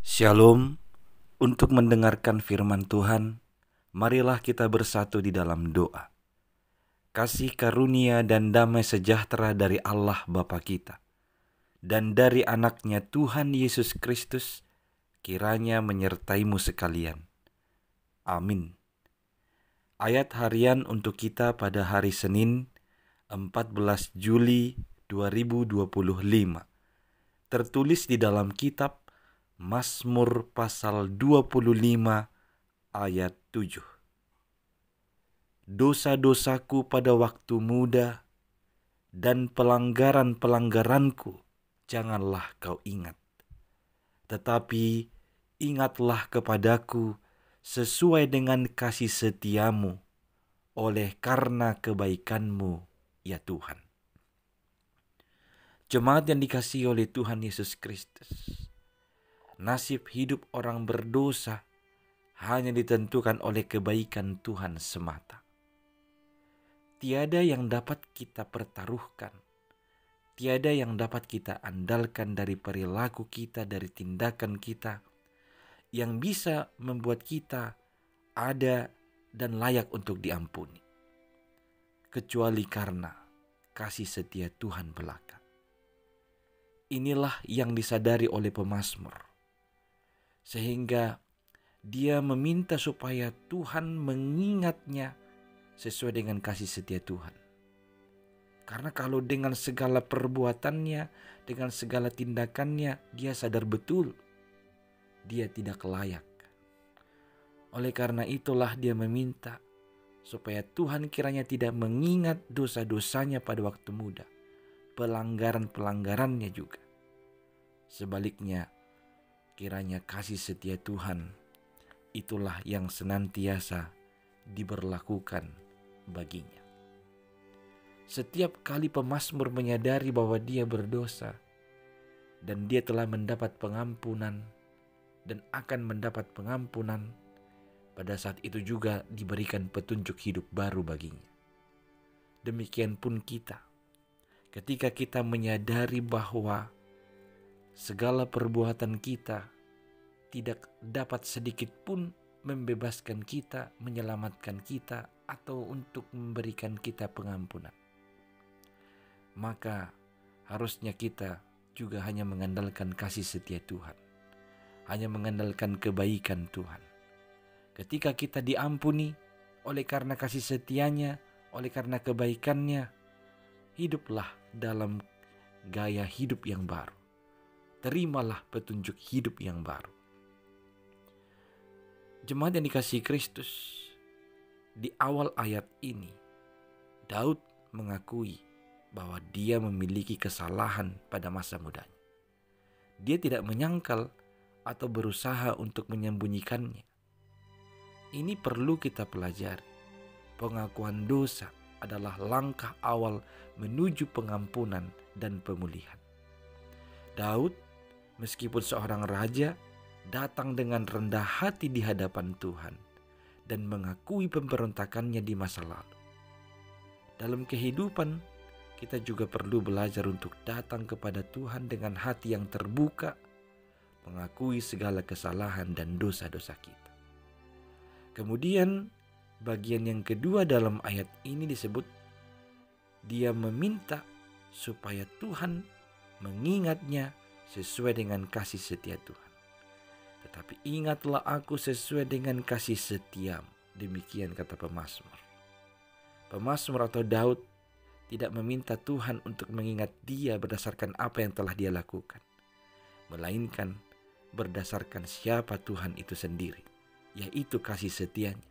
Shalom. Untuk mendengarkan firman Tuhan, marilah kita bersatu di dalam doa. Kasih karunia dan damai sejahtera dari Allah Bapa kita dan dari anaknya Tuhan Yesus Kristus kiranya menyertaimu sekalian. Amin. Ayat harian untuk kita pada hari Senin 14 Juli 2025 tertulis di dalam kitab Mazmur pasal 25 ayat 7. Dosa-dosaku pada waktu muda dan pelanggaran-pelanggaranku janganlah kau ingat. Tetapi ingatlah kepadaku sesuai dengan kasih setiamu oleh karena kebaikanmu, ya Tuhan. Jemaat yang dikasihi oleh Tuhan Yesus Kristus, nasib hidup orang berdosa hanya ditentukan oleh kebaikan Tuhan semata. Tiada yang dapat kita pertaruhkan, tiada yang dapat kita andalkan dari perilaku kita, dari tindakan kita, yang bisa membuat kita ada dan layak untuk diampuni, kecuali karena kasih setia Tuhan belaka. Inilah yang disadari oleh pemazmur, sehingga dia meminta supaya Tuhan mengingatnya sesuai dengan kasih setia Tuhan. Karena kalau dengan segala perbuatannya, dengan segala tindakannya, dia sadar betul dia tidak layak. Oleh karena itulah dia meminta supaya Tuhan kiranya tidak mengingat dosa-dosanya pada waktu muda, pelanggaran-pelanggarannya juga. Sebaliknya, kiranya kasih setia Tuhan itulah yang senantiasa diberlakukan baginya. Setiap kali pemazmur menyadari bahwa dia berdosa dan dia telah mendapat pengampunan dan akan mendapat pengampunan, pada saat itu juga diberikan petunjuk hidup baru baginya. Demikian pun kita, ketika kita menyadari bahwa segala perbuatan kita tidak dapat sedikit pun membebaskan kita, menyelamatkan kita, atau untuk memberikan kita pengampunan, maka harusnya kita juga hanya mengandalkan kasih setia Tuhan, hanya mengandalkan kebaikan Tuhan. Ketika kita diampuni oleh karena kasih setianya, oleh karena kebaikannya, hiduplah dalam gaya hidup yang baru. Terimalah petunjuk hidup yang baru. Jemaat yang dikasihi Kristus, di awal ayat ini, Daud mengakui bahwa dia memiliki kesalahan pada masa mudanya. Dia tidak menyangkal atau berusaha untuk menyembunyikannya. Ini perlu kita pelajari. Pengakuan dosa adalah langkah awal menuju pengampunan dan pemulihan. Daud, meskipun seorang raja, datang dengan rendah hati di hadapan Tuhan dan mengakui pemberontakannya di masa lalu. Dalam kehidupan, kita juga perlu belajar untuk datang kepada Tuhan dengan hati yang terbuka, mengakui segala kesalahan dan dosa-dosa kita. Kemudian, bagian yang kedua dalam ayat ini disebut, dia meminta supaya Tuhan mengingatnya sesuai dengan kasih setia Tuhan. Tetapi ingatlah aku sesuai dengan kasih setiamu. Demikian kata pemazmur. Pemazmur atau Daud tidak meminta Tuhan untuk mengingat dia berdasarkan apa yang telah dia lakukan, melainkan berdasarkan siapa Tuhan itu sendiri, yaitu kasih setianya.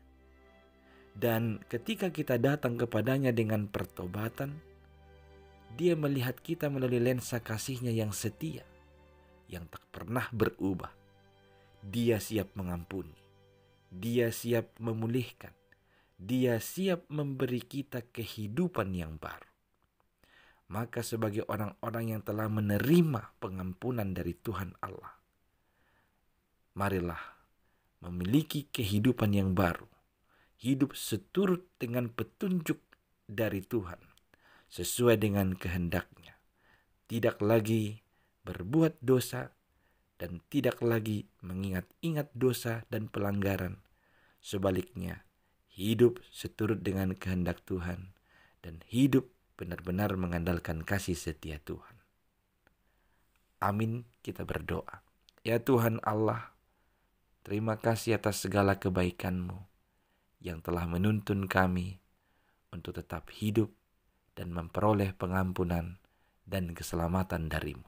Dan ketika kita datang kepadanya dengan pertobatan, dia melihat kita melalui lensa kasihnya yang setia, yang tak pernah berubah. Dia siap mengampuni, dia siap memulihkan, dia siap memberi kita kehidupan yang baru. Maka sebagai orang-orang yang telah menerima pengampunan dari Tuhan Allah, marilah memiliki kehidupan yang baru, hidup seturut dengan petunjuk dari Tuhan, sesuai dengan kehendaknya, tidak lagi berbuat dosa, dan tidak lagi mengingat-ingat dosa dan pelanggaran. Sebaliknya, hidup seturut dengan kehendak Tuhan dan hidup benar-benar mengandalkan kasih setia Tuhan. Amin, kita berdoa. Ya Tuhan Allah, terima kasih atas segala kebaikan-Mu yang telah menuntun kami untuk tetap hidup dan memperoleh pengampunan dan keselamatan dari-Mu.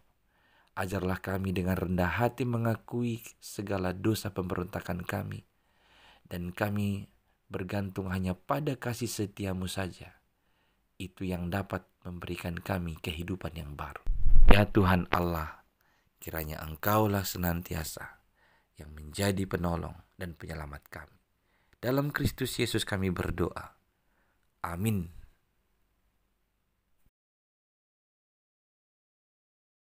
Ajarlah kami dengan rendah hati mengakui segala dosa pemberontakan kami, dan kami bergantung hanya pada kasih setia-Mu saja. Itu yang dapat memberikan kami kehidupan yang baru. Ya Tuhan Allah, kiranya Engkaulah senantiasa yang menjadi penolong dan penyelamat kami. Dalam Kristus Yesus kami berdoa. Amin.